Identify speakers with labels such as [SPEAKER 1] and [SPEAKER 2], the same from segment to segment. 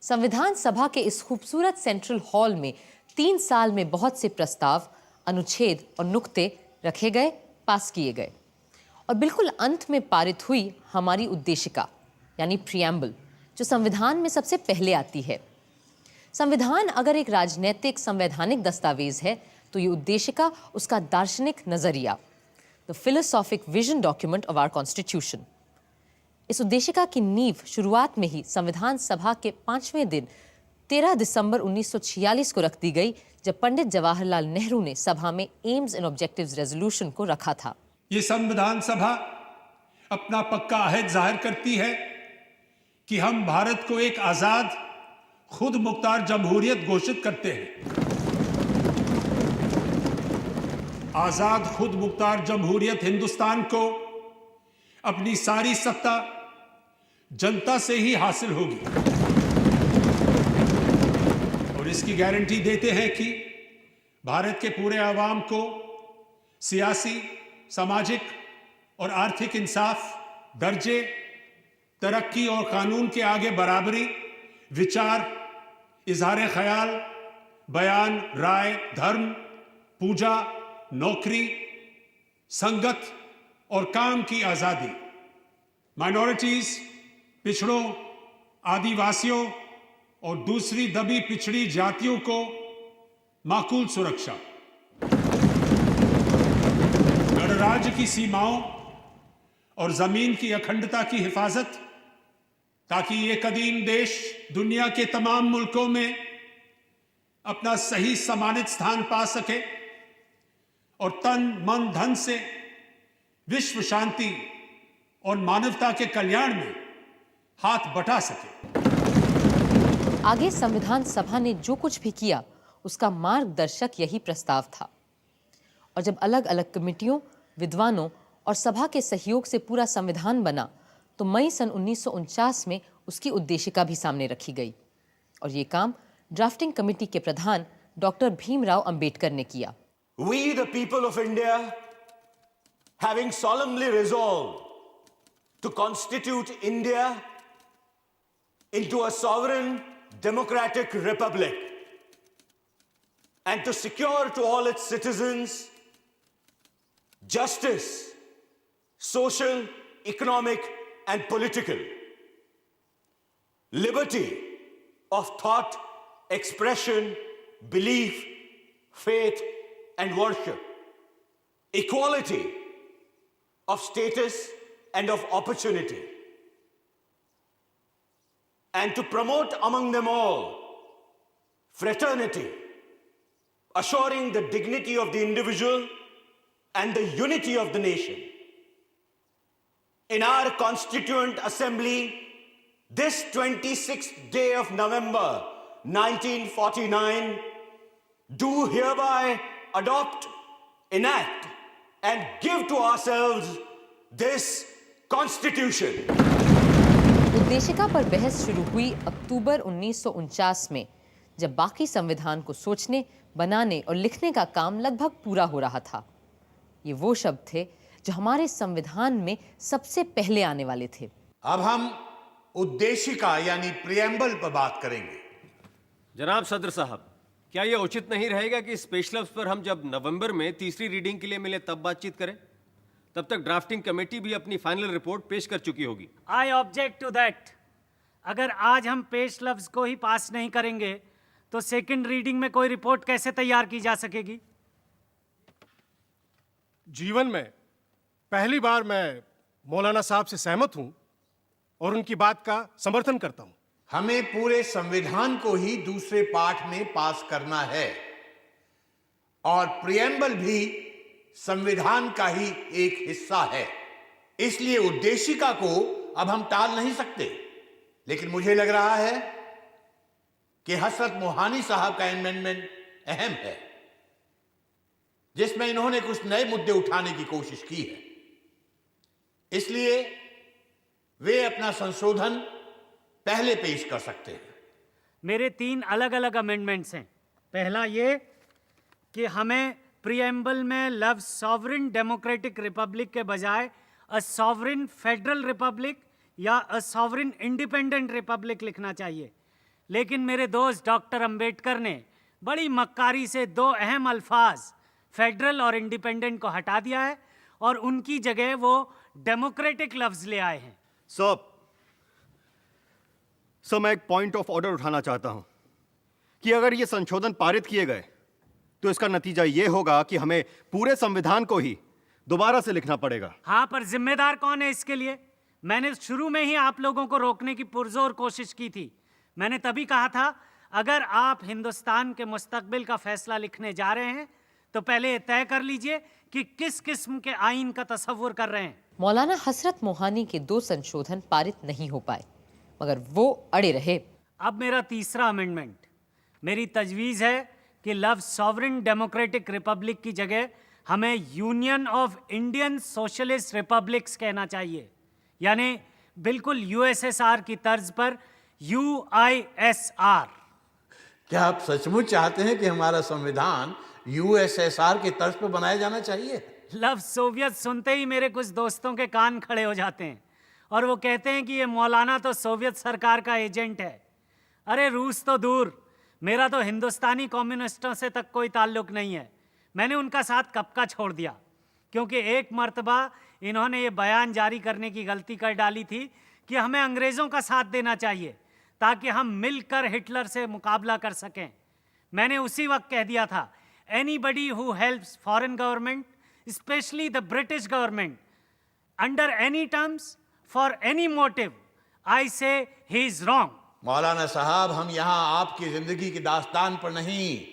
[SPEAKER 1] संविधान सभा के इस खूबसूरत सेंट्रल हॉल में 3 साल में बहुत से प्रस्ताव, अनुच्छेद और नुक्ते रखे गए, पास किए गए और बिल्कुल अंत में पारित हुई हमारी उद्देशिका यानी प्रियम्बल, जो संविधान में सबसे पहले आती है। संविधान अगर एक राजनीतिक संवैधानिक दस्तावेज है तो ये उद्देशिका उसका दार्शनिक नजरिया, the philosophic vision document of our constitution. इस उद्देशिका की नींव शुरुआत में ही संविधान सभा के 5वें दिन 13 दिसंबर 1946 को रख दी गई, जब पंडित जवाहरलाल नेहरू ने सभा में एम्स एंड ऑब्जेक्टिव्स रेजोल्यूशन को रखा था।
[SPEAKER 2] ये संविधान सभा अपना पक्का अहद जाहिर करती है कि हम भारत को एक आजाद खुद मुख्तार जमहूरियत घोषित करते हैं। आजाद खुद मुख्तार जमहूरियत हिंदुस्तान को अपनी सारी सत्ता जनता से ही हासिल होगी और इसकी गारंटी देते हैं कि भारत के पूरे आवाम को सियासी, सामाजिक और आर्थिक इंसाफ, दर्जे, तरक्की और कानून के आगे बराबरी, विचार, इजहार ख्याल, बयान, राय, धर्म, पूजा, नौकरी, संगत और काम की आजादी, माइनॉरिटीज, पिछड़ों, आदिवासियों और दूसरी दबी पिछड़ी जातियों को माकूल सुरक्षा, गणराज्य की सीमाओं और जमीन की अखंडता की हिफाजत, ताकि ये कदीम देश दुनिया के तमाम मुल्कों में अपना सही सम्मानित स्थान पा सके और तन, मन, धन से विश्व शांति और मानवता के कल्याण में हाथ बटा सके।
[SPEAKER 1] आगे संविधान सभा ने जो कुछ भी किया उसका मार्गदर्शक यही प्रस्ताव था और जब अलग अलग कमिटियों, विद्वानों और सभा के सहयोग से पूरा संविधान बना तो मई सन 1949 में उसकी उद्देशिका भी सामने रखी गई और ये काम ड्राफ्टिंग कमेटी के प्रधान डॉक्टर भीमराव अंबेडकर ने किया।
[SPEAKER 3] We the people of India, having solemnly resolved to constitute India into a sovereign democratic republic and to secure to all its citizens justice, social, economic and political, liberty of thought, expression, belief, faith and worship, equality of status and of opportunity, and to promote among them all fraternity, assuring the dignity of the individual and the unity of the nation. In our Constituent Assembly, this 26th day of November 1949, do hereby adopt, enact, and give to ourselves this Constitution.
[SPEAKER 1] उद्देशिका पर बहस शुरू हुई अक्टूबर 1949 में, जब बाकी संविधान को सोचने, बनाने और लिखने का काम लगभग पूरा हो रहा था। ये वो शब्द थे जो हमारे संविधान में सबसे पहले आने वाले थे।
[SPEAKER 4] अब हम उद्देशिका यानी प्रियम्बल पर बात करेंगे।
[SPEAKER 5] जनाब सदर साहब, क्या यह उचित नहीं रहेगा कि स्पेशल पर हम जब नवंबर में तीसरी रीडिंग के लिए मिले तब बातचीत करें? तब तक ड्राफ्टिंग कमेटी भी अपनी फाइनल रिपोर्ट पेश कर चुकी होगी।
[SPEAKER 6] I object to that. अगर आज हम पेश लफ्ज को ही पास नहीं करेंगे तो सेकंड रीडिंग में कोई रिपोर्ट कैसे तैयार की जा सकेगी?
[SPEAKER 7] जीवन में पहली बार मैं मौलाना साहब से सहमत हूं और उनकी बात का समर्थन करता हूं।
[SPEAKER 4] हमें पूरे संविधान को ही दूसरे पाठ में पास करना है और प्रियम्बल भी संविधान का ही एक हिस्सा है। इसलिए उद्देशिका को अब हम टाल नहीं सकते, लेकिन मुझे लग रहा है कि हसरत मोहानी साहब का अमेंडमेंट अहम है, जिसमें इन्होंने कुछ नए मुद्दे उठाने की कोशिश की है। इसलिए वे अपना संशोधन पहले पेश कर सकते हैं।
[SPEAKER 6] मेरे 3 अलग अलग अमेंडमेंट्स हैं। पहला ये कि हमें प्रीएम्बल में लफ्ज सॉवरेन डेमोक्रेटिक रिपब्लिक के बजाय अ सॉवरेन फेडरल रिपब्लिक या अ सॉवरेन इंडिपेंडेंट रिपब्लिक लिखना चाहिए। लेकिन मेरे दोस्त डॉक्टर अंबेडकर ने बड़ी मक्कारी से दो अहम अल्फाज फेडरल और इंडिपेंडेंट को हटा दिया है और उनकी जगह वो डेमोक्रेटिक लफ्ज ले आए हैं।
[SPEAKER 5] सर मैं एक पॉइंट ऑफ ऑर्डर उठाना चाहता हूं कि अगर ये संशोधन पारित किए गए तो इसका नतीजा ये होगा कि हमें पूरे संविधान को ही दोबारा से लिखना पड़ेगा।
[SPEAKER 6] हाँ, पर जिम्मेदार कौन है इसके लिए? मैंने शुरू में ही आप लोगों को रोकने की पुरजोर कोशिश की थी। मैंने तभी कहा था अगर आप हिंदुस्तान के मुस्तकबिल का फैसला लिखने जा रहे हैं तो पहले तय कर लीजिए कि किस किस्म के आइन का तसव्वुर कर रहे हैं।
[SPEAKER 1] मौलाना हसरत मोहानी के 2 संशोधन पारित नहीं हो पाए मगर वो अड़े रहे।
[SPEAKER 6] अब मेरा तीसरा अमेंडमेंट, मेरी तजवीज़ है कि लफ्ज़ सॉवरेन डेमोक्रेटिक रिपब्लिक की जगह हमें union of Indian socialist republics कहना चाहिए, यानी बिल्कुल यूएसएसआर की तर्ज पर UISR।
[SPEAKER 4] क्या आप सचमुच चाहते हैं कि हमारा संविधान यूएसएसआर की तर्ज पर बनाया जाना चाहिए?
[SPEAKER 6] लफ्ज़ सोवियत सुनते ही मेरे कुछ दोस्तों के कान खड़े हो जाते हैं और वो कहते हैं कि ये मौलाना तो सोवियत सरकार का एजेंट है। अरे रूस तो दूर, मेरा तो हिंदुस्तानी कम्युनिस्टों से तक कोई ताल्लुक नहीं है। मैंने उनका साथ कब का छोड़ दिया, क्योंकि एक मर्तबा इन्होंने ये बयान जारी करने की गलती कर डाली थी कि हमें अंग्रेज़ों का साथ देना चाहिए ताकि हम मिलकर हिटलर से मुकाबला कर सकें। मैंने उसी वक्त कह दिया था, anybody who helps foreign government, specially the British government, under any terms for any motive, I say he is wrong.
[SPEAKER 4] मौलाना साहब, हम यहां आपकी जिंदगी की दास्तान पर नहीं,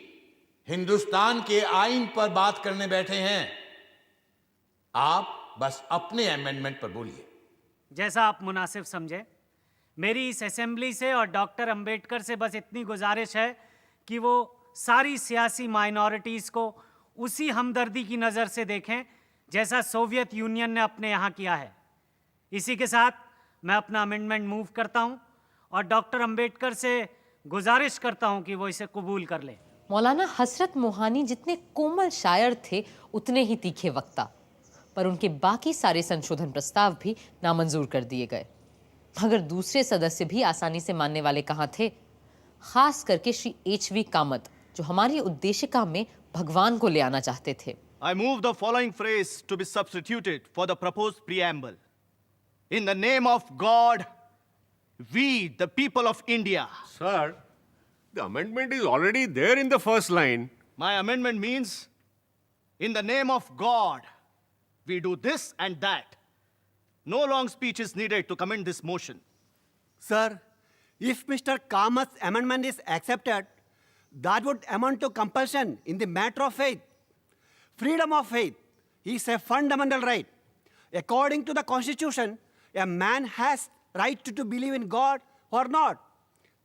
[SPEAKER 4] हिंदुस्तान के आइन पर बात करने बैठे हैं। आप बस अपने अमेंडमेंट पर बोलिए।
[SPEAKER 6] जैसा आप मुनासिब समझे। मेरी इस असेंबली से और डॉक्टर अंबेडकर से बस इतनी गुजारिश है कि वो सारी सियासी माइनॉरिटीज़ को उसी हमदर्दी की नज़र से देखें जैसा सोवियत यूनियन ने अपने यहाँ किया है। इसी के साथ मैं अपना अमेंडमेंट मूव करता हूँ और डॉक्टर अंबेडकर से गुजारिश करता हूँ कि वो इसे कबूल कर लें।
[SPEAKER 1] मौलाना हसरत मोहानी जितने कोमल शायर थे उतने ही तीखे वक्ता, पर उनके बाकी सारे संशोधन प्रस्ताव भी नामंजूर कर दिए गए। मगर दूसरे सदस्य भी आसानी से मानने वाले कहाँ थे, खास करके श्री HV कामत, जो हमारी उद्देशिका में भगवान को ले आना चाहते थे।
[SPEAKER 8] I move the following phrase to be substituted for the proposed preamble. In the name of God, we, the people of India.
[SPEAKER 5] Sir, the amendment is already there in the first line.
[SPEAKER 8] My amendment means, in the name of God, we do this and that. No long speech is needed to commend this motion.
[SPEAKER 9] Sir, if Mr. Kamat's amendment is accepted, that would amount to compulsion in the matter of faith. Freedom of faith is a fundamental right. According to the Constitution, a man has right to believe in God or not.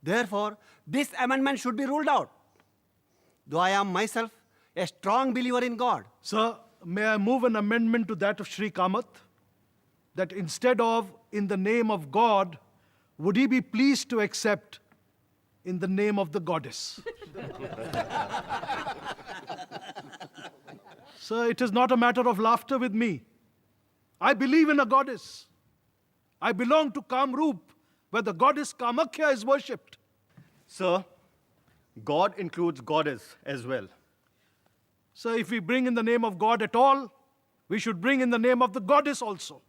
[SPEAKER 9] Therefore, this amendment should be ruled out. Though I am myself a strong believer in God.
[SPEAKER 7] Sir, may I move an amendment to that of Shri Kamath, that instead of in the name of God, would he be pleased to accept in the name of the goddess? Sir, it is not a matter of laughter with me. I believe in a goddess. I belong to Kamrup, where the goddess Kamakhya is worshipped.
[SPEAKER 8] Sir, God includes goddess as well.
[SPEAKER 7] So if we bring in the name of God at all, we should bring in the name of the goddess also.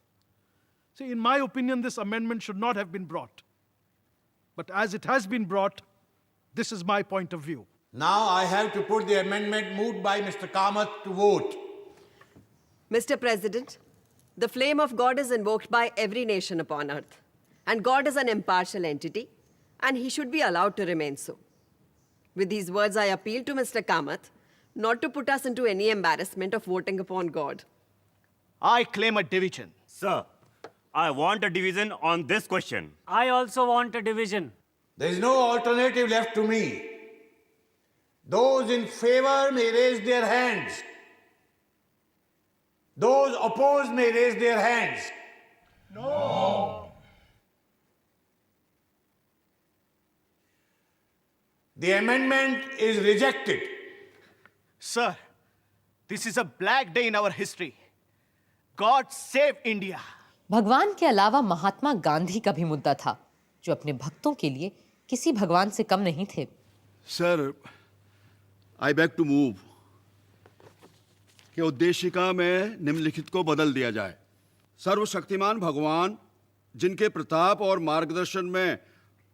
[SPEAKER 7] See, in my opinion, this amendment should not have been brought. But as it has been brought, this is my point of view.
[SPEAKER 4] Now I have to put the amendment moved by Mr. Kamath to vote.
[SPEAKER 10] Mr. President, the flame of God is invoked by every nation upon earth. And God is an impartial entity, and he should be allowed to remain so. With these words, I appeal to Mr. Kamath not to put us into any embarrassment of voting upon God.
[SPEAKER 8] I claim a division.
[SPEAKER 11] Sir, I want a division on this question.
[SPEAKER 6] I also want a division.
[SPEAKER 4] There is no alternative left to me. Those in favor may raise their hands. Those opposed may raise their hands. No. The amendment is rejected.
[SPEAKER 8] Sir, this is a black day in our history. God save India.
[SPEAKER 1] भगवान के अलावा महात्मा गांधी का भी मुद्दा था, जो अपने भक्तों के लिए किसी भगवान से कम नहीं थे।
[SPEAKER 12] Sir, I beg to move कि उद्देशिका में निम्नलिखित को बदल दिया जाए। सर्वशक्तिमान भगवान जिनके प्रताप और मार्गदर्शन में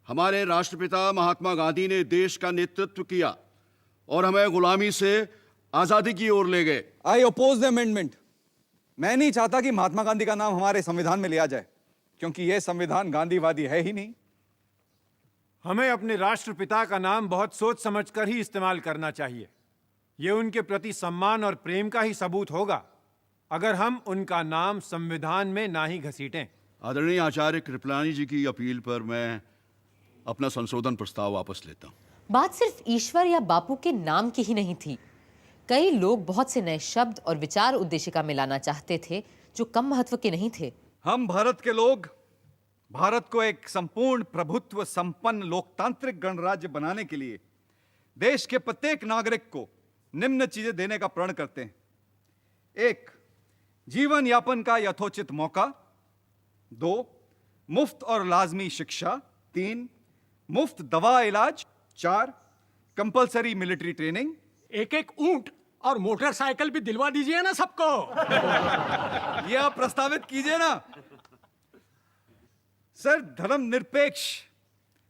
[SPEAKER 12] हमारे राष्ट्रपिता महात्मा गांधी ने देश का नेतृत्व किया और हमें गुलामी से आजादी की ओर ले गए।
[SPEAKER 13] आई ओपोज द अमेंडमेंट। मैं नहीं चाहता कि महात्मा गांधी का नाम हमारे संविधान में लिया जाए, क्योंकि यह संविधान गांधीवादी है ही नहीं।
[SPEAKER 14] हमें अपने राष्ट्रपिता का नाम बहुत सोच समझकर ही इस्तेमाल करना चाहिए। ये उनके प्रति सम्मान और प्रेम का ही सबूत होगा अगर हम उनका नाम संविधान में ना ही घसीटें।
[SPEAKER 12] आदरणीय आचार्य कृपलानी जी की अपील पर मैं अपना संशोधन प्रस्ताव वापस लेता हूं।
[SPEAKER 1] बात सिर्फ ईश्वर या बापू के नाम की ही नहीं थी। कई लोग बहुत से नए शब्द और विचार उद्देशिका में लाना चाहते थे जो कम महत्व के नहीं थे।
[SPEAKER 13] हम भारत के लोग भारत को एक संपूर्ण प्रभुत्व संपन्न लोकतांत्रिक गणराज्य बनाने के लिए देश के प्रत्येक नागरिक को निम्न चीजें देने का प्रण करते हैं। 1. जीवन यापन का यथोचित मौका। 2. मुफ्त और लाजमी शिक्षा। 3. मुफ्त दवा इलाज। 4. Compulsory military training.
[SPEAKER 15] एक एक ऊंट और मोटरसाइकिल भी दिलवा दीजिए ना सबको।
[SPEAKER 13] ये आप प्रस्तावित कीजिए ना। सर, धर्मनिरपेक्ष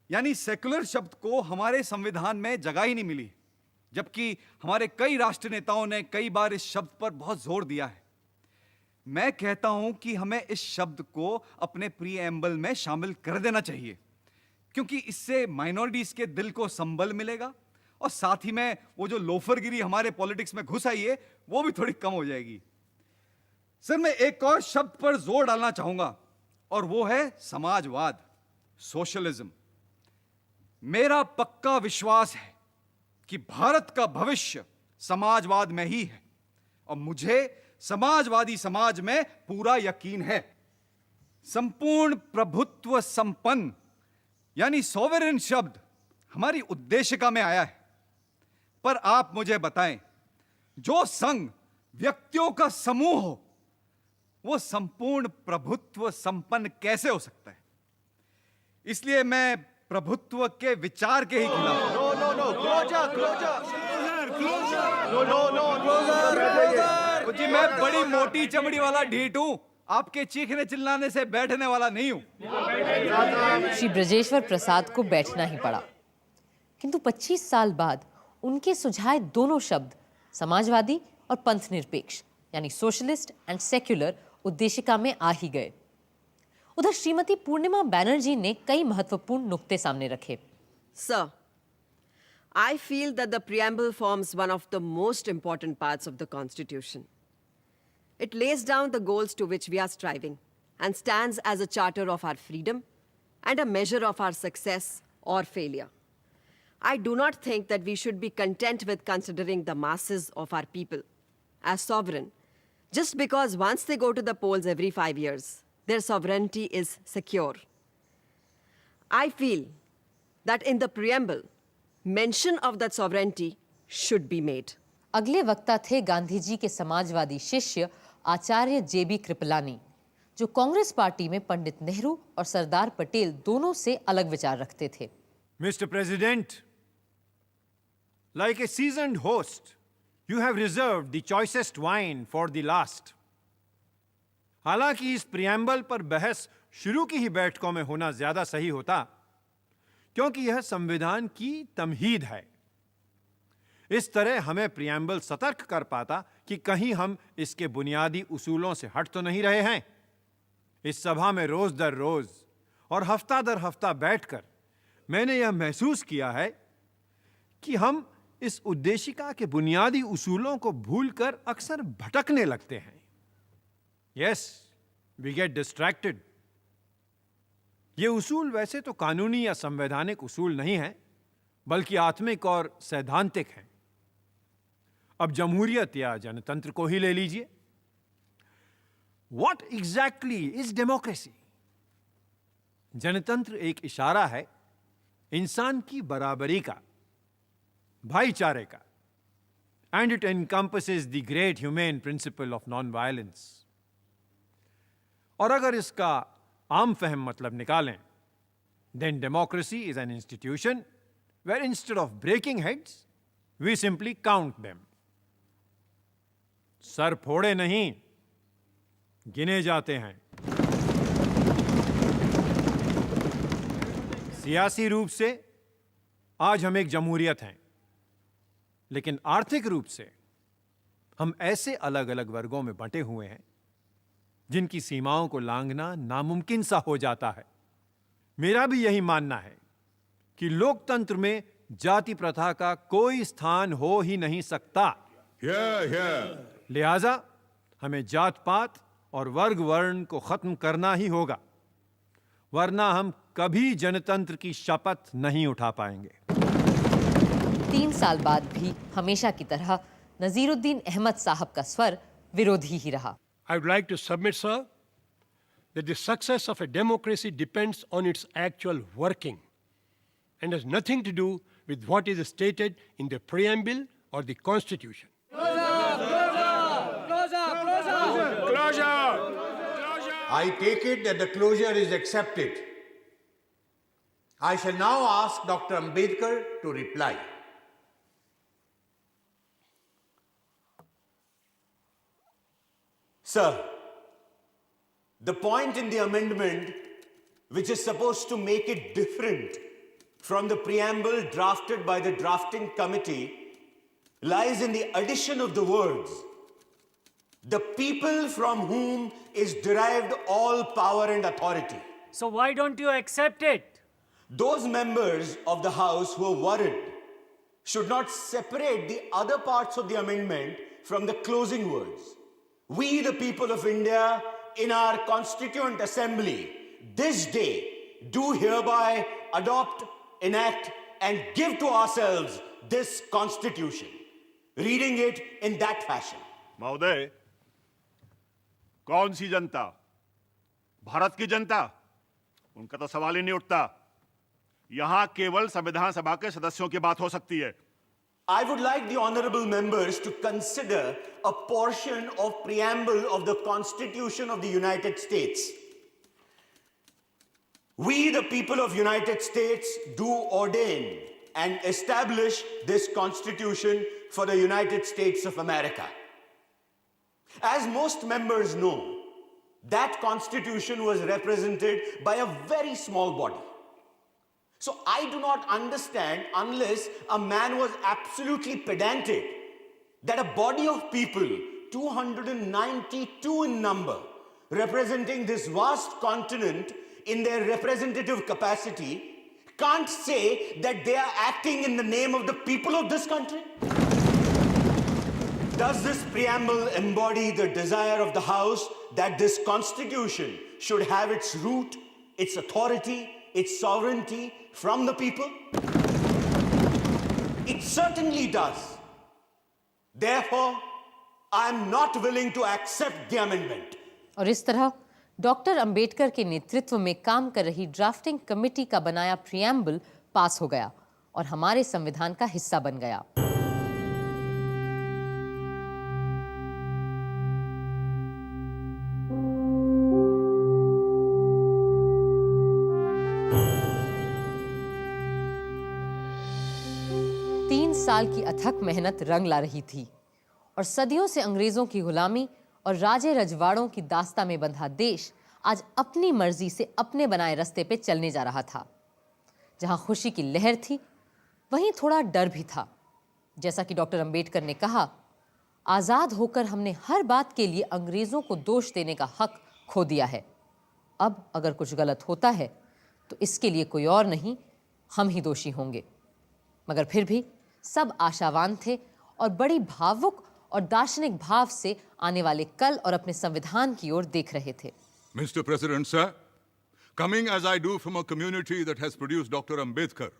[SPEAKER 13] यानी सेकुलर शब्द को हमारे संविधान में जगह ही नहीं मिली, जबकि हमारे कई राष्ट्र नेताओं ने कई बार इस शब्द पर बहुत जोर दिया है। मैं कहता हूं कि हमें इस शब्द को अपने प्रीएम्बल में शामिल कर देना चाहिए, क्योंकि इससे माइनॉरिटीज के दिल को संबल मिलेगा और साथ ही में वो जो लोफरगिरी हमारे पॉलिटिक्स में घुस आई है वो भी थोड़ी कम हो जाएगी। सर, मैं एक और शब्द पर जोर डालना चाहूंगा और वो है समाजवाद, सोशलिज्म। मेरा पक्का विश्वास है कि भारत का भविष्य समाजवाद में ही है और मुझे समाजवादी समाज में पूरा यकीन है। संपूर्ण प्रभुत्व संपन्न यानी सॉवरेन शब्द हमारी उद्देशिका में आया है, पर आप मुझे बताएं, जो संघ व्यक्तियों का समूह हो वो संपूर्ण प्रभुत्व संपन्न कैसे हो सकता है? इसलिए मैं प्रभुत्व के विचार के ही खिलाफ हूं। जी, मैं बड़ी मोटी चमड़ी वाला ढीठ हूं, आपके चीखने चिल्लाने से बैठने वाला नहीं हूं।
[SPEAKER 1] श्री ब्रजेश्वर प्रसाद को बैठना ही पड़ा, किंतु 25 साल बाद उनके सुझाए दोनों शब्द समाजवादी और पंथ निरपेक्ष यानी सोशलिस्ट एंड सेक्युलर उद्देशिका में आ ही गए। उधर श्रीमती पूर्णिमा बैनर्जी ने कई महत्वपूर्ण नुक्ते सामने रखे।
[SPEAKER 10] Sir, I feel that the preamble forms one of the most important parts of the Constitution. It lays down the goals to which we are striving and stands as a charter of our freedom and a measure of our success or failure. I do not think that we should be content with considering the masses of our people as sovereign just because once they go to the polls every 5 years, their sovereignty is secure. I feel that in the preamble, mention of that sovereignty should be made.
[SPEAKER 1] अगले वक्ता थे गांधी जी के समाजवादी शिष्य आचार्य जेबी कृपलानी, जो Congress party में पंडित नेहरू और सरदार पटेल दोनों से अलग विचार रखते थे।
[SPEAKER 14] Mr. President, like a seasoned host, you have reserved the choicest wine for the last. हालांकि इस प्रियम्बल पर बहस शुरू की ही बैठकों में होना ज्यादा सही होता, क्योंकि यह संविधान की तमहीद है। इस तरह हमें प्रियम्बल सतर्क कर पाता कि कहीं हम इसके बुनियादी उसूलों से हट तो नहीं रहे हैं। इस सभा में रोज दर रोज और हफ्ता दर हफ्ता बैठकर मैंने यह महसूस किया है कि हम इस उद्देशिका के बुनियादी उसूलों को भूलकर अक्सर भटकने लगते हैं। Yes, we get distracted. ये उसूल वैसे तो कानूनी या संवैधानिक उसूल नहीं है, बल्कि आत्मिक और सैद्धांतिक हैं। अब जमहूरियत या जनतंत्र को ही ले लीजिए। What exactly is democracy? जनतंत्र एक इशारा है इंसान की बराबरी का, भाईचारे का, and it encompasses the great humane principle of non-violence. और अगर इसका आम फहम मतलब निकालें then democracy is an institution where instead of breaking heads, we simply count them. Sir फोड़े नहीं, गिने जाते हैं. सियासी रूप से आज हम एक जमहूरियत हैं, लेकिन आर्थिक रूप से हम ऐसे अलग अलग वर्गों में बंटे हुए हैं जिनकी सीमाओं को लांघना नामुमकिन सा हो जाता है. मेरा भी यही मानना है कि लोकतंत्र में जाति प्रथा का कोई स्थान हो ही नहीं सकता. लिहाजा हमें जात पात और वर्ग वर्ण को खत्म करना ही होगा, वरना हम कभी जनतंत्र की शपथ नहीं उठा पाएंगे.
[SPEAKER 1] 3 साल बाद भी हमेशा की तरह नजीरुद्दीन अहमद साहब का स्वर विरोधी ही रहा.
[SPEAKER 15] I would like to submit, sir, that the success of a democracy depends on its actual working and has nothing to do with what is stated in the preamble or the constitution.
[SPEAKER 4] I take it that the closure is accepted. I shall now ask Dr. Ambedkar to reply.
[SPEAKER 3] Sir, the point in the amendment which is supposed to make it different from the preamble drafted by the drafting committee lies in the addition of the words, "the people from whom is derived all power and authority."
[SPEAKER 6] So why don't you accept it?
[SPEAKER 3] Those members of the House who are worried should not separate the other parts of the amendment from the closing words. We, the people of India, in our Constituent Assembly, this day, do hereby adopt, enact, and give to ourselves this Constitution. Reading it in that fashion.
[SPEAKER 11] महोदय, कौन सी जनता? भारत की जनता? उनका तो सवाल ही नहीं उठता. यहां केवल संविधान सभा के सदस्यों की बात हो सकती है.
[SPEAKER 3] I would like the honorable members to consider a portion of preamble of the Constitution of the United States. We, the people of United States, do ordain and establish this Constitution for the United States of America. As most members know, that Constitution was represented by a very small body. So I do not understand, unless a man was absolutely pedantic, that a body of people, 292 in number, representing this vast continent in their representative capacity, can't say that they are acting in the name of the people of this country. Does this preamble embody the desire of the House that this Constitution should have its root, its authority, its sovereignty from the people? It certainly does. Therefore, I am not willing to accept the amendment.
[SPEAKER 1] और इस तरह doctor Ambedkar के नेतृत्व में काम कर रही drafting committee का बनाया प्रियम्बल पास हो गया और हमारे संविधान का हिस्सा बन गया. साल की अथक मेहनत रंग ला रही थी और सदियों से अंग्रेजों की गुलामी और राजे रजवाड़ों की दास्ता में बंधा देश आज अपनी मर्जी से अपने बनाए रास्ते पे चलने जा रहा था. जहां खुशी की लहर थी, वहीं थोड़ा डर भी था. जैसा कि डॉक्टर अंबेडकर ने कहा, आजाद होकर हमने हर बात के लिए अंग्रेजों को दोष देने का हक खो दिया है. अब अगर कुछ गलत होता है तो इसके लिए कोई और नहीं, हम ही दोषी होंगे. मगर फिर भी सब आशावान थे और बड़ी भावुक और दार्शनिक भाव से आने वाले कल और अपने संविधान की ओर देख रहे थे.
[SPEAKER 16] Mr. President, sir, coming as I do from a community that has produced Dr. Ambedkar,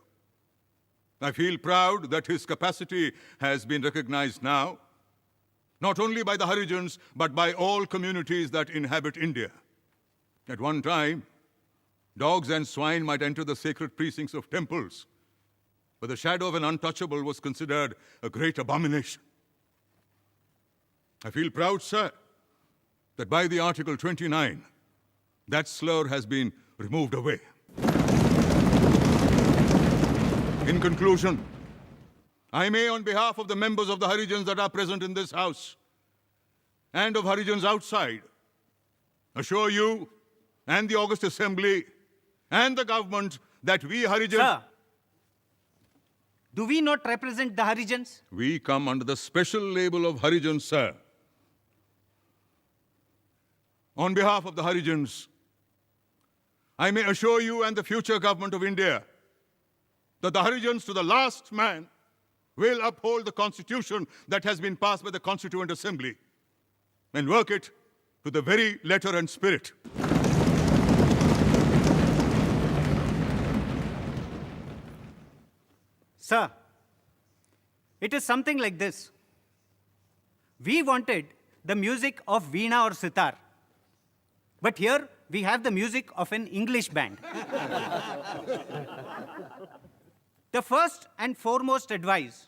[SPEAKER 16] I feel proud that his capacity has been recognized now, not only by the Harijans, but by all communities that inhabit India. At one time, dogs and swine might enter the sacred precincts of temples, but the shadow of an untouchable was considered a great abomination. I feel proud, sir, that by the Article 29, that slur has been removed away. In conclusion, I may, on behalf of the members of the Harijans that are present in this house and of Harijans outside, assure you and the August Assembly and the government that we Harijans...
[SPEAKER 8] Sir, do we not represent the Harijans?
[SPEAKER 16] We come under the special label of Harijans, sir. On behalf of the Harijans, I may assure you and the future government of India that the Harijans to the last man will uphold the constitution that has been passed by the Constituent Assembly and work it to the very letter and spirit.
[SPEAKER 8] Sir, it is something like this. We wanted the music of Veena or Sitar, but here we have the music of an English band. The first and foremost advice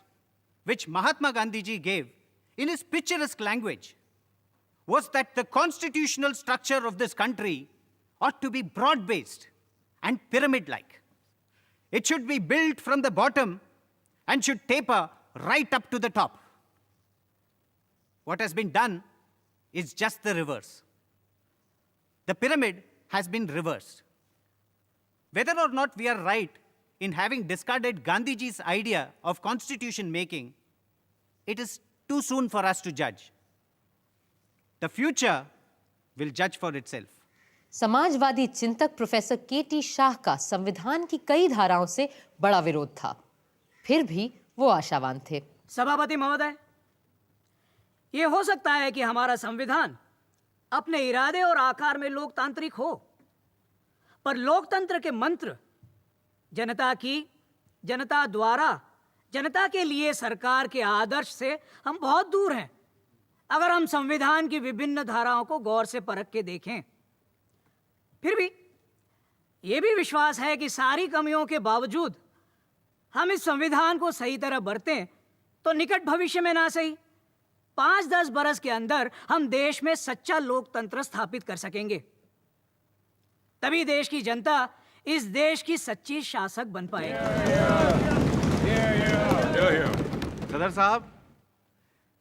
[SPEAKER 8] which Mahatma Gandhi ji gave in his picturesque language was that the constitutional structure of this country ought to be broad-based and pyramid-like. It should be built from the bottom and should taper right up to the top. What has been done is just the reverse. The pyramid has been reversed. Whether or not we are right in having discarded Gandhiji's idea of constitution making, it is too soon for us to judge. The future will judge for itself.
[SPEAKER 1] Samajwadi चिंतक professor केटी शाह का संविधान की कई धाराओं से बड़ा विरोध था, फिर भी वो आशावान थे।
[SPEAKER 17] सभापति महोदय, ये हो सकता है कि हमारा संविधान अपने इरादे और आकार में लोकतांत्रिक हो, पर लोकतंत्र के मंत्र जनता की, जनता द्वारा, जनता के लिए सरकार के आदर्श से हम बहुत दूर हैं। अगर हम संविधान की विभिन्न धाराओं को गौर से परख के देखें, फिर भी ये भी विश्वास है कि सारी कमियों के बावजूद हम इस संविधान को सही तरह बरतें तो निकट भविष्य में ना सही 5-10 बरस के अंदर हम देश में सच्चा लोकतंत्र स्थापित कर सकेंगे। तभी देश की जनता इस देश की सच्ची शासक बन पाएगी।
[SPEAKER 18] सदर साहब,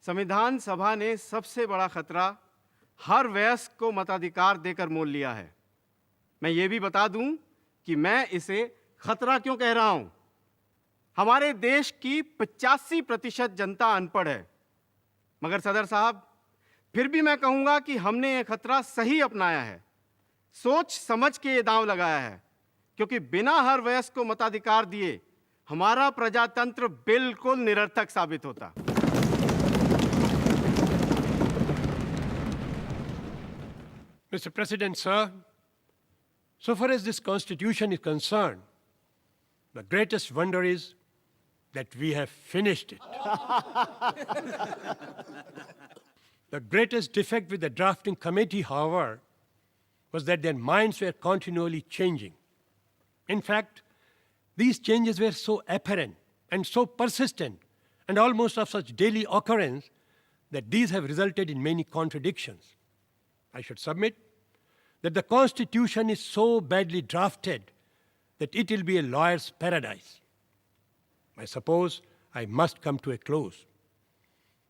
[SPEAKER 18] संविधान सभा ने सबसे बड़ा खतरा हर वयस्क को मताधिकार देकर मोल लिया है। मैं ये भी बता दूं कि मैं इसे खतरा क्यों कह रहा हूं। हमारे देश की 85% जनता अनपढ़ है, मगर सदर साहब फिर भी मैं कहूंगा कि हमने ये खतरा सही अपनाया है, सोच समझ के ये दांव लगाया है, क्योंकि बिना हर वयस्क को मताधिकार दिए हमारा प्रजातंत्र बिल्कुल निरर्थक साबित होता।
[SPEAKER 15] Mr. President, sir, so far as this Constitution is concerned, the greatest wonder is that we have finished it. The greatest defect with the drafting committee, however, was that their minds were continually changing. In fact, these changes were so apparent and so persistent and almost of such daily occurrence that these have resulted in many contradictions. I should submit that the Constitution is so badly drafted that it will be a lawyer's paradise. I suppose I must come to a close.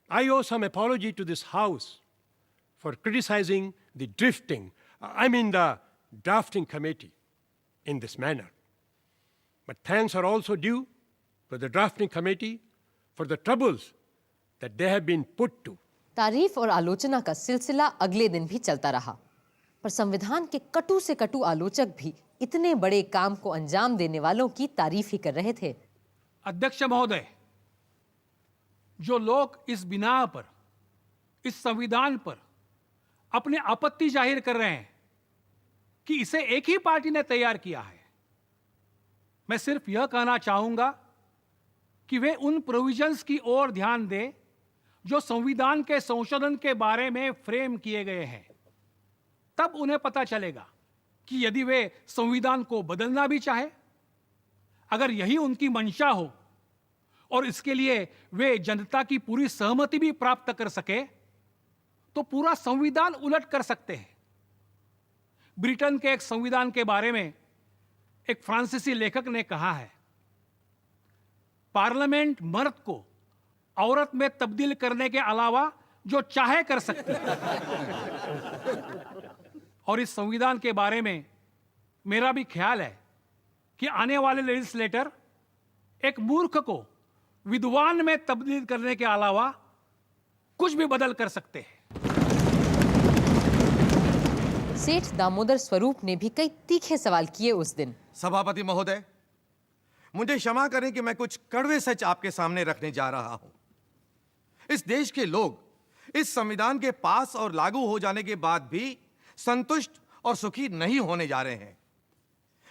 [SPEAKER 15] I owe some apology to this House for criticizing the the drafting committee in this manner. But thanks are also due to the drafting committee for the troubles that they have been put to.
[SPEAKER 1] तारीफ और आलोचना का सिलसिला अगले दिन भी चलता रहा, पर संविधान के कटु से कटु आलोचक भी इतने बड़े काम को अंजाम देने वालों की तारीफ ही कर रहे थे।
[SPEAKER 19] अध्यक्ष महोदय, जो लोग इस बिना पर, इस संविधान पर अपने आपत्ति जाहिर कर रहे हैं कि इसे एक ही पार्टी ने तैयार किया है, मैं सिर्फ यह कहना चाहूंगा कि वे उन प्रोविजंस की ओर ध्यान दें जो संविधान के संशोधन के बारे में फ्रेम किए गए हैं। तब उन्हें पता चलेगा कि यदि वे संविधान को बदलना भी चाहे, अगर यही उनकी मंशा हो और इसके लिए वे जनता की पूरी सहमति भी प्राप्त कर सके, तो पूरा संविधान उलट कर सकते हैं। ब्रिटेन के एक संविधान के बारे में एक फ्रांसीसी लेखक ने कहा है, पार्लियामेंट मर्द को औरत में तब्दील करने के अलावा जो चाहे कर सकती है। और इस संविधान के बारे में मेरा भी ख्याल है कि आने वाले लेजिस्लेटर एक मूर्ख को विद्वान में तब्दील करने के अलावा कुछ भी बदल कर सकते हैं।
[SPEAKER 1] सेठ दामोदर स्वरूप ने भी कई तीखे सवाल किए उस दिन।
[SPEAKER 20] सभापति महोदय, मुझे क्षमा करें कि मैं कुछ कड़वे सच आपके सामने रखने जा रहा हूं। इस देश के लोग इस संविधान के पास और लागू हो जाने के बाद भी संतुष्ट और सुखी नहीं होने जा रहे हैं,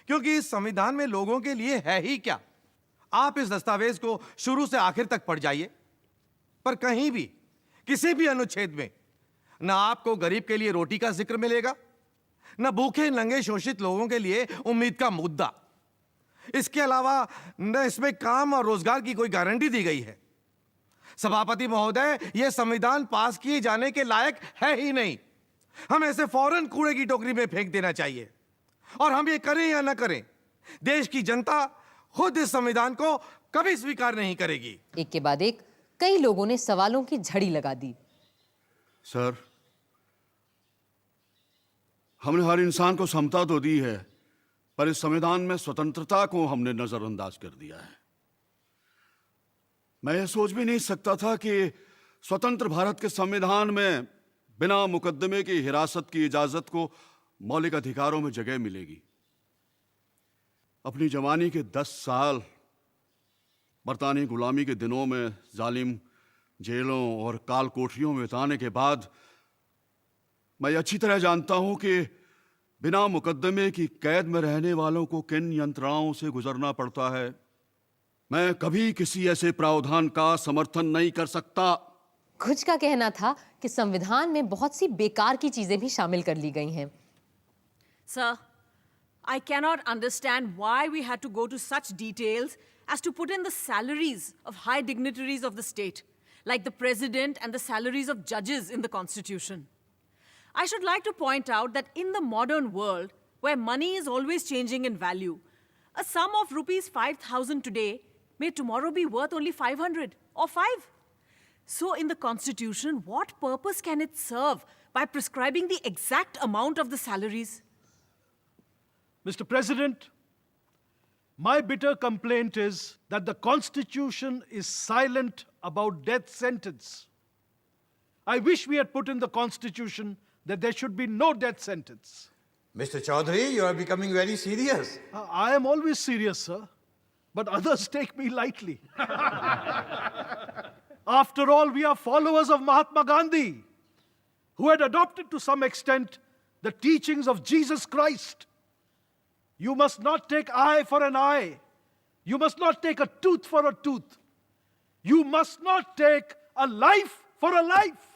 [SPEAKER 20] क्योंकि इस संविधान में लोगों के लिए है ही क्या। आप इस दस्तावेज को शुरू से आखिर तक पढ़ जाइए, पर कहीं भी किसी भी अनुच्छेद में ना आपको गरीब के लिए रोटी का जिक्र मिलेगा, न भूखे नंगे शोषित लोगों के लिए उम्मीद का मुद्दा। इसके अलावा न इसमें काम और रोजगार की कोई गारंटी दी गई है। सभापति महोदय, यह संविधान पास किए जाने के लायक है ही नहीं। हम ऐसे फौरन कूड़े की टोकरी में फेंक देना चाहिए। और हम ये करें या ना करें, देश की जनता खुद इस संविधान को कभी स्वीकार नहीं करेगी।
[SPEAKER 1] एक के बाद एक कई लोगों ने सवालों की झड़ी लगा दी।
[SPEAKER 12] सर, हमने हर इंसान को समता तो दी है, पर इस संविधान में स्वतंत्रता को हमने नजरअंदाज कर दिया है। मैं यह सोच भी नहीं सकता था कि स्वतंत्र भारत के संविधान में बिना मुकदमे की हिरासत की इजाजत को मौलिक अधिकारों में जगह मिलेगी। अपनी जवानी के 10 साल बरतानी गुलामी के दिनों में जालिम जेलों और काल कोठरियों में बिताने के बाद मैं अच्छी तरह जानता हूं कि बिना मुकदमे की कैद में रहने वालों को किन यंत्रणाओं से गुजरना पड़ता है। मैं कभी किसी ऐसे प्रावधान का समर्थन नहीं कर सकता।
[SPEAKER 1] कुछ का कहना था कि संविधान में बहुत सी बेकार की चीजें भी शामिल कर ली गई हैं।
[SPEAKER 21] Sir, I cannot understand why we had to go to such details as to put in the salaries of high dignitaries of the state, like the president and the salaries of judges in the Constitution. I should like to point out that in the modern world, where money is always changing in value, a sum of rupees 5,000 today may tomorrow be worth only 500 or 5. So in the Constitution, what purpose can it serve by prescribing the exact amount of the salaries?
[SPEAKER 7] Mr. President, my bitter complaint is that the Constitution is silent about death sentence. I wish we had put in the Constitution that there should be no death sentence.
[SPEAKER 4] Mr. Chaudhary, you are becoming very serious.
[SPEAKER 7] I am always serious, sir, but others take me lightly. After all, we are followers of Mahatma Gandhi, who had adopted to some extent the teachings of Jesus Christ. You must not take eye for an eye. You must not take a tooth for a tooth. You must not take a life for a life.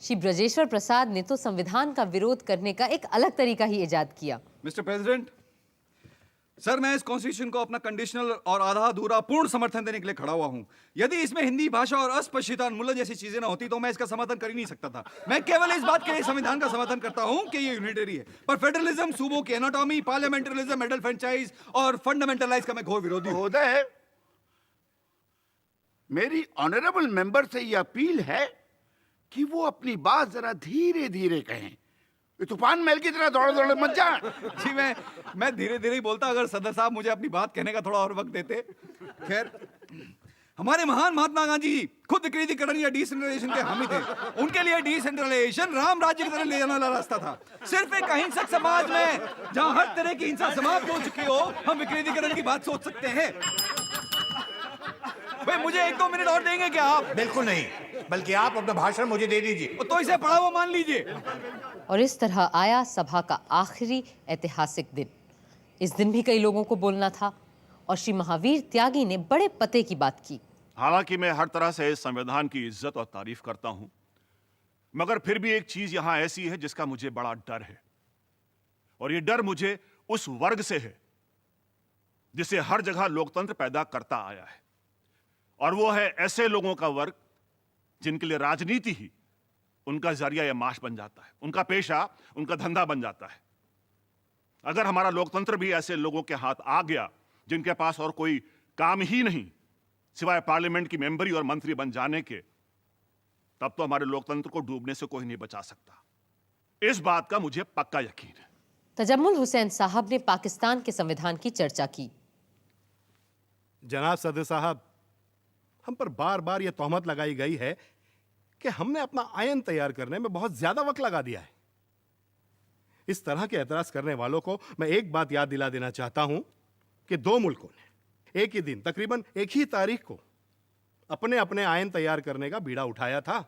[SPEAKER 1] Shri Brajeshwar प्रसाद ने तो संविधान का विरोध करने का एक अलग तरीका ही इजाद किया।
[SPEAKER 13] मिस्टर प्रेसिडेंट, सर, मैं इस कॉन्स्टिट्यूशन को अपना कंडीशनल और आधा अधूरा पूर्ण समर्थन देने के लिए खड़ा हुआ हूं। यदि इसमें हिंदी भाषा और अस्पृश्यता उन्मूलन जैसी चीजें ना होती तो मैं इसका समर्थन कर ही नहीं सकता था। मैं केवल इस बात के लिए संविधान का समर्थन करता हूं कि ये यूनिटरी है, पर फेडरलिज्म, सूबों की एनाटॉमी, पार्लियामेंटरिज्म, एडल्ट फ्रेंचाइज और फंडामेंटलाइज का मैं घोर विरोधी हूं।
[SPEAKER 4] मेरी ऑनरेबल मेंबर से ये अपील है कि वो अपनी बात जरा धीरे धीरे कहें। तूफान महल की तरह दौड़ दौड़ मत जा।
[SPEAKER 13] जी, मैं धीरे धीरे ही बोलता अगर सदर साहब मुझे अपनी बात कहने का थोड़ा और वक्त देते। खैर, हमारे महान महात्मा गांधी जी खुद विकेंद्रीकरण या डिसेंट्रलाइजेशन के हामी थे। उनके लिए डिसेंट्रलाइजेशन राम राज्य की तरह ले जाने वाला रास्ता था। सिर्फ एक अहिंसक समाज में जहां हर तरह की हिंसा समाप्त हो चुकी हो, हम विकेंद्रीकरण की बात सोच सकते हैं। भाई, मुझे 1-2 मिनट और देंगे क्या आप?
[SPEAKER 4] बिल्कुल नहीं, बल्कि आप अपना भाषण मुझे दे दीजिए।
[SPEAKER 13] तो इसे पढ़ा हुआ मान लीजिए।
[SPEAKER 1] और इस तरह आया सभा का आखिरी ऐतिहासिक दिन। इस दिन भी कई लोगों को बोलना था और श्री महावीर त्यागी ने बड़े पते की बात की।
[SPEAKER 11] हालांकि मैं हर तरह से इस संविधान की इज्जत और तारीफ करता हूं, मगर फिर भी एक चीज यहां ऐसी है जिसका मुझे बड़ा डर है, और ये डर मुझे उस वर्ग से है जिसे हर जगह लोकतंत्र पैदा करता आया है, और वो है ऐसे लोगों का वर्ग जिनके लिए राजनीति ही उनका जरिया या माश बन जाता है, उनका पेशा, उनका धंधा बन जाता है। अगर हमारा लोकतंत्र भी ऐसे लोगों के हाथ आ गया जिनके पास और कोई काम ही नहीं सिवाय पार्लियामेंट की मेंबरी और मंत्री बन जाने के, तब तो हमारे लोकतंत्र को डूबने से कोई नहीं बचा सकता। इस बात का मुझे पक्का यकीन है।
[SPEAKER 1] तजम्मुल हुसैन साहब ने पाकिस्तान के संविधान की चर्चा की।
[SPEAKER 2] जनाब सदर साहब, हम पर बार बार यह तोहमत लगाई गई है कि हमने अपना आयन तैयार करने में बहुत ज्यादा वक्त लगा दिया है। इस तरह के एतराज करने वालों को मैं एक बात याद दिला देना चाहता हूं कि दो मुल्कों ने एक ही दिन, तकरीबन एक ही तारीख को अपने अपने आयन तैयार करने का बीड़ा उठाया था।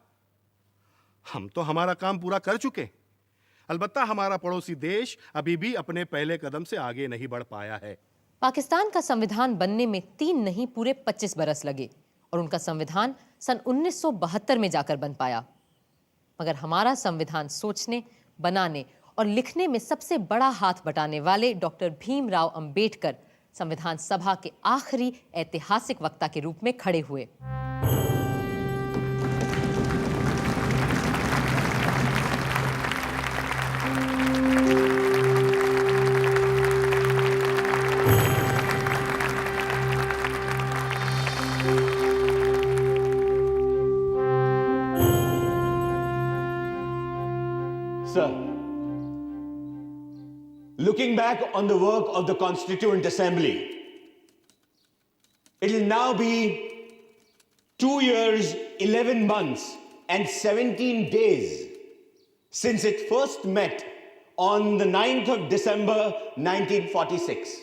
[SPEAKER 2] हम तो हमारा काम पूरा कर चुके, अलबत्ता हमारा पड़ोसी देश अभी भी अपने पहले कदम से आगे नहीं बढ़ पाया है।
[SPEAKER 1] पाकिस्तान का संविधान बनने में 3 नहीं पूरे 25 बरस लगे और उनका संविधान सन 1972 में जाकर बन पाया। मगर हमारा संविधान सोचने, बनाने और लिखने में सबसे बड़ा हाथ बटाने वाले डॉक्टर भीमराव अंबेडकर संविधान सभा के आखिरी ऐतिहासिक वक्ता के रूप में खड़े हुए।
[SPEAKER 3] Sir, looking back on the work of the Constituent Assembly, it will now be 2 years, 11 months, and 17 days since it first met on the 9th of December 1946.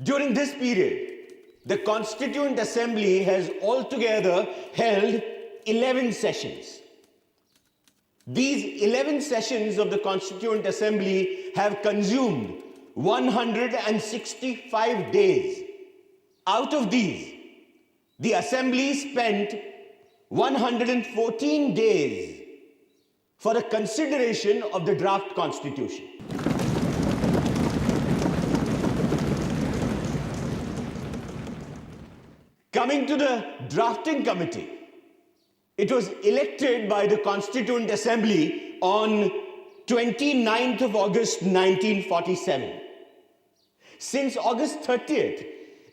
[SPEAKER 3] During this period, the Constituent Assembly has altogether held 11 sessions. These 11 sessions of the Constituent Assembly have consumed 165 days. Out of these, the Assembly spent 114 days for the consideration of the draft Constitution. Coming to the drafting committee, it was elected by the Constituent Assembly on 29th of August 1947. Since August 30th,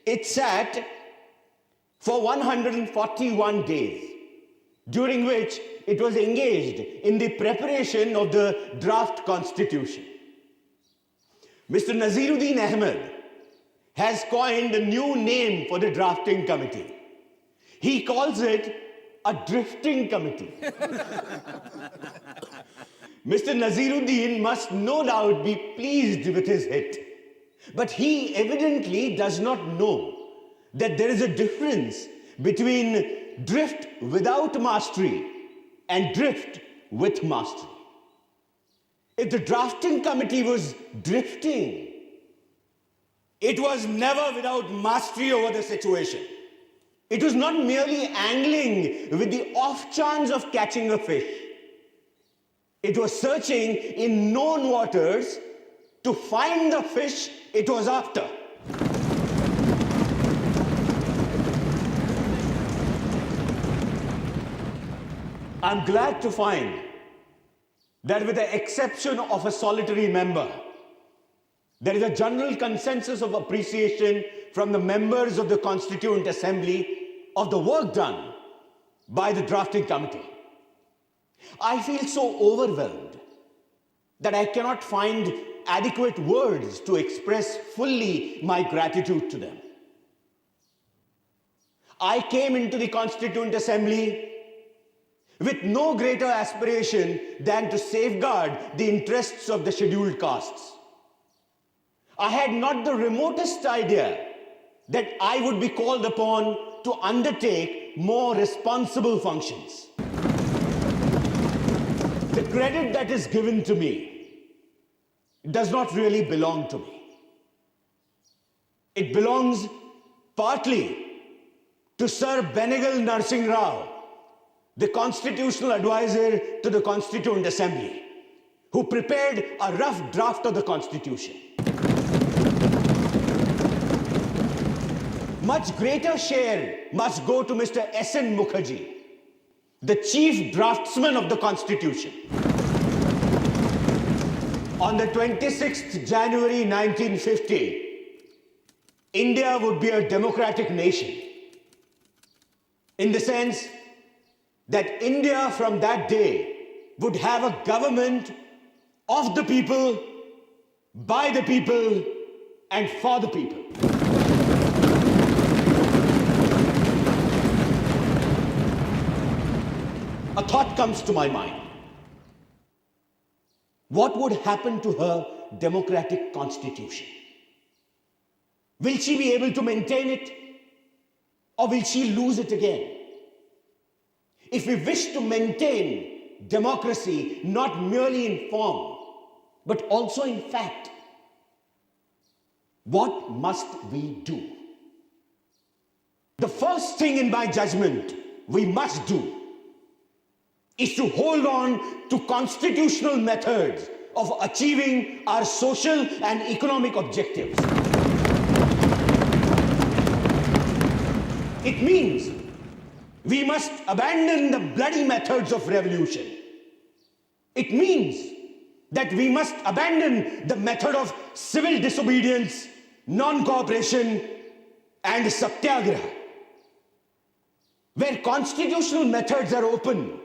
[SPEAKER 3] it sat for 141 days, during which it was engaged in the preparation of the draft Constitution. Mr. Naziruddin Ahmed has coined a new name for the drafting committee. He calls it a drifting committee. Mr. Naziruddin must no doubt be pleased with his hit, but he evidently does not know that there is a difference between drift without mastery and drift with mastery. If the drafting committee was drifting, it was never without mastery over the situation. It was not merely angling with the off chance of catching a fish. It was searching in known waters to find the fish it was after. I'm glad to find that with the exception of a solitary member, there is a general consensus of appreciation from the members of the Constituent Assembly of the work done by the drafting committee. I feel so overwhelmed that I cannot find adequate words to express fully my gratitude to them. I came into the Constituent Assembly with no greater aspiration than to safeguard the interests of the scheduled castes. I had not the remotest idea that I would be called upon to undertake more responsible functions. The credit that is given to me does not really belong to me. It belongs partly to Sir Benegal Narsingh Rao, the constitutional advisor to the Constituent Assembly, who prepared a rough draft of the Constitution. Much greater share must go to Mr. S.N. Mukherjee, the chief draftsman of the Constitution. On the 26th January 1950, India would be a democratic nation. In the sense that India from that day would have a government of the people, by the people, and for the people. A thought comes to my mind. What would happen to her democratic constitution? Will she be able to maintain it, or will she lose it again? If we wish to maintain democracy not merely in form, but also in fact, what must we do? The first thing in my judgment we must do is to hold on to constitutional methods of achieving our social and economic objectives. It means we must abandon the bloody methods of revolution. It means that we must abandon the method of civil disobedience, non-cooperation, and satyagraha. Where constitutional methods are open,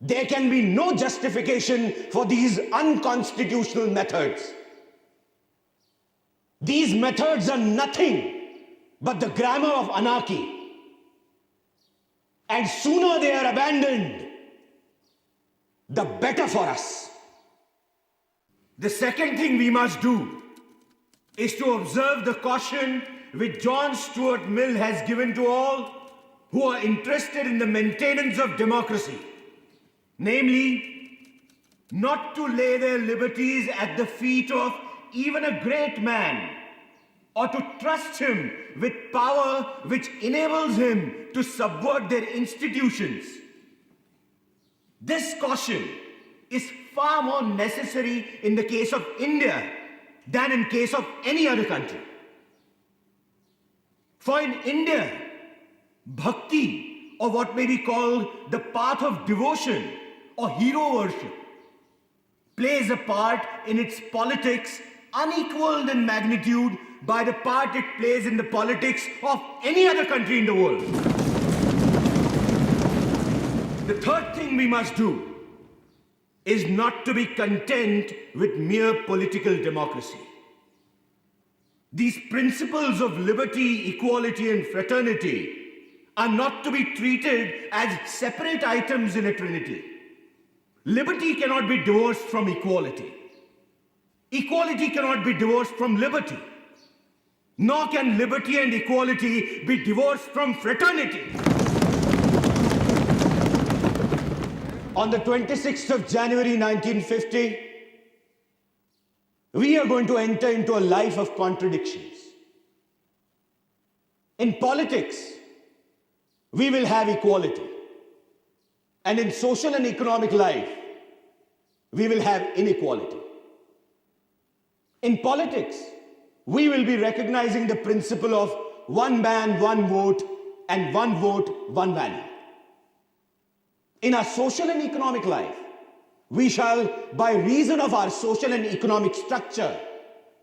[SPEAKER 3] there can be no justification for these unconstitutional methods. These methods are nothing but the grammar of anarchy. And sooner they are abandoned, the better for us. The second thing we must do is to observe the caution which John Stuart Mill has given to all who are interested in the maintenance of democracy. Namely, not to lay their liberties at the feet of even a great man, or to trust him with power which enables him to subvert their institutions. This caution is far more necessary in the case of India than in case of any other country. For in India, bhakti, or what may be called the path of devotion or hero worship, plays a part in its politics unequaled in magnitude by the part it plays in the politics of any other country in the world. The third thing we must do is not to be content with mere political democracy. These principles of liberty, equality, and fraternity are not to be treated as separate items in a trinity. Liberty cannot be divorced from equality. Equality cannot be divorced from liberty. Nor can liberty and equality be divorced from fraternity. On the 26th of January 1950, we are going to enter into a life of contradictions. In politics, we will have equality. And in social and economic life, we will have inequality. In politics, we will be recognizing the principle of one man, one vote, and one vote, one value. In our social and economic life, we shall, by reason of our social and economic structure,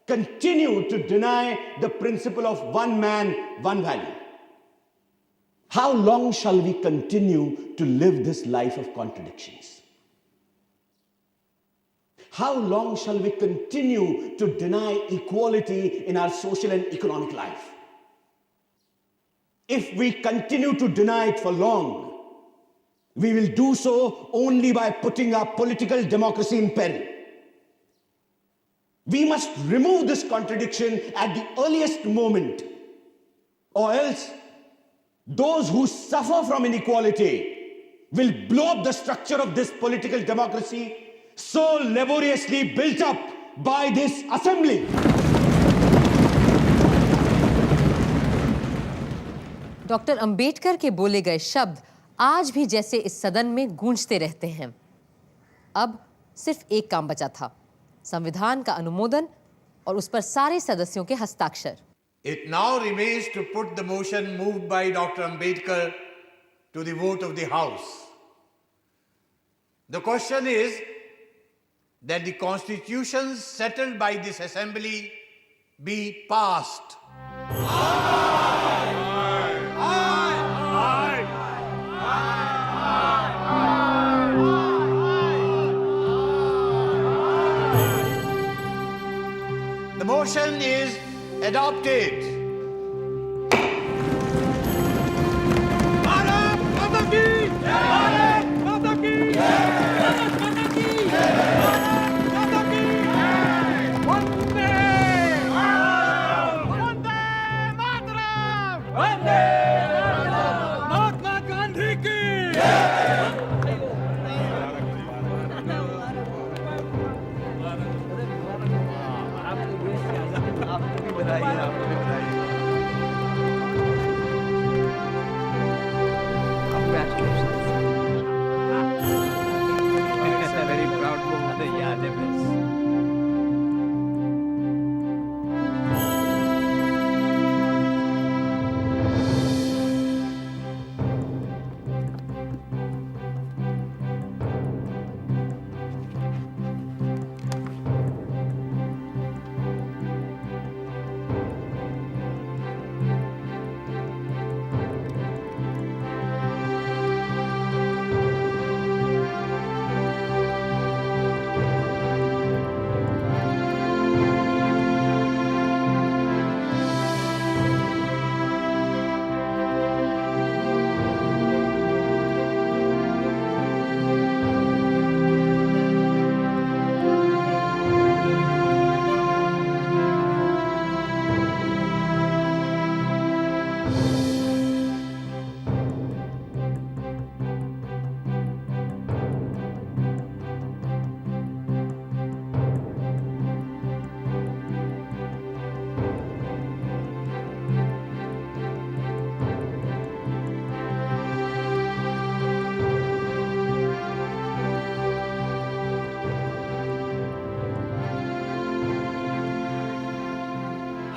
[SPEAKER 3] continue to deny the principle of one man, one value. How long shall we continue to live this life of contradictions? How long shall we continue to deny equality in our social and economic life? If we continue to deny it for long, we will do so only by putting our political democracy in peril. We must remove this contradiction at the earliest moment, or else those who suffer from inequality will blow up the structure of this political democracy so laboriously built up by this assembly.
[SPEAKER 1] Doctor Ambedkar के बोले गए शब्द आज भी जैसे इस सदन में गूंजते रहते हैं। अब सिर्फ एक काम बचा था, संविधान का अनुमोदन और उस पर सारे सदस्यों के हस्ताक्षर।
[SPEAKER 4] It now remains to put the motion moved by Dr. Ambedkar to the vote of the House. The question is that the constitutions settled by this assembly be passed. The motion is adopted.
[SPEAKER 19] Bharat माता की भारत माता की भारत माता की भारत माता की वंदे वंदे मातरम वंदे महात्मा गांधी की
[SPEAKER 8] Very proud moment. Yeah, they miss.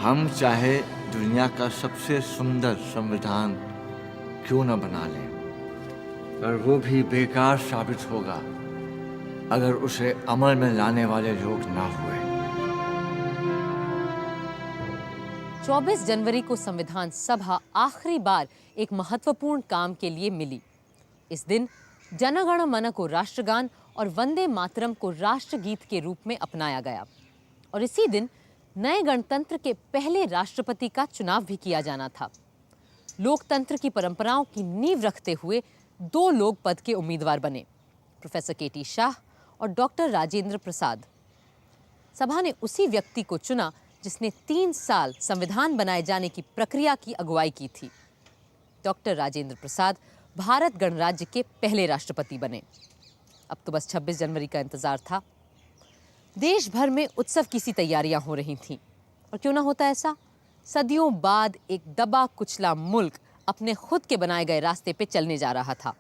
[SPEAKER 5] हम चाहे दुनिया का सबसे सुंदर संविधान क्यों न बना लें, पर वो भी बेकार साबित होगा अगर उसे अमल में लाने वाले लोग ना हुए।
[SPEAKER 1] 24 जनवरी को संविधान सभा आखिरी बार एक महत्वपूर्ण काम के लिए मिली। इस दिन जन गण मन को राष्ट्रगान और वंदे मातरम को राष्ट्रगीत के रूप में अपनाया गया और इसी दिन नए गणतंत्र के पहले राष्ट्रपति का चुनाव भी किया जाना था। लोकतंत्र की परंपराओं की नींव रखते हुए 2 लोग पद के उम्मीदवार बने, प्रोफेसर केटी शाह और डॉक्टर राजेंद्र प्रसाद। सभा ने उसी व्यक्ति को चुना जिसने 3 साल संविधान बनाए जाने की प्रक्रिया की अगुवाई की थी। डॉक्टर राजेंद्र प्रसाद भारत गणराज्य के पहले राष्ट्रपति बने। अब तो बस 26 जनवरी का इंतजार था। देश भर में उत्सव की सी तैयारियां हो रही थीं। और क्यों ना होता ऐसा, सदियों बाद एक दबा कुचला मुल्क अपने खुद के बनाए गए रास्ते पे चलने जा रहा था।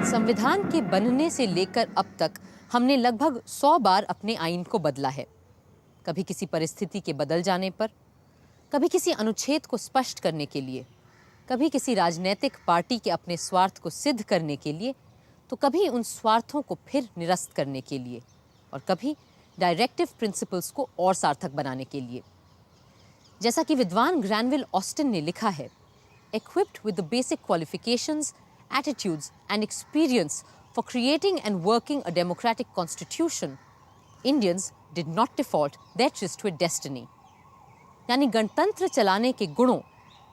[SPEAKER 1] संविधान के बनने से लेकर अब तक हमने लगभग 100 बार अपने आईन को बदला है। कभी किसी परिस्थिति के बदल जाने पर, कभी किसी अनुच्छेद को स्पष्ट करने के लिए, कभी किसी राजनीतिक पार्टी के अपने स्वार्थ को सिद्ध करने के लिए, तो कभी उन स्वार्थों को फिर निरस्त करने के लिए और कभी डायरेक्टिव प्रिंसिपल्स को और सार्थक बनाने के लिए। जैसा कि विद्वान ग्रैनविल ऑस्टिन ने लिखा है, equipped with the basic qualifications, attitudes and experience for creating and working a democratic constitution, Indians did not default their tryst to a destiny. यानी गणतंत्र चलाने के गुणों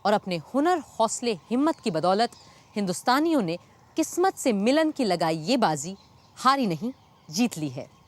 [SPEAKER 1] और अपने हुनर, हौसले, हिम्मत की बदौलत हिंदुस्तानियों ने किस्मत से मिलन की लगाई ये बाजी हारी नहीं, जीत ली है।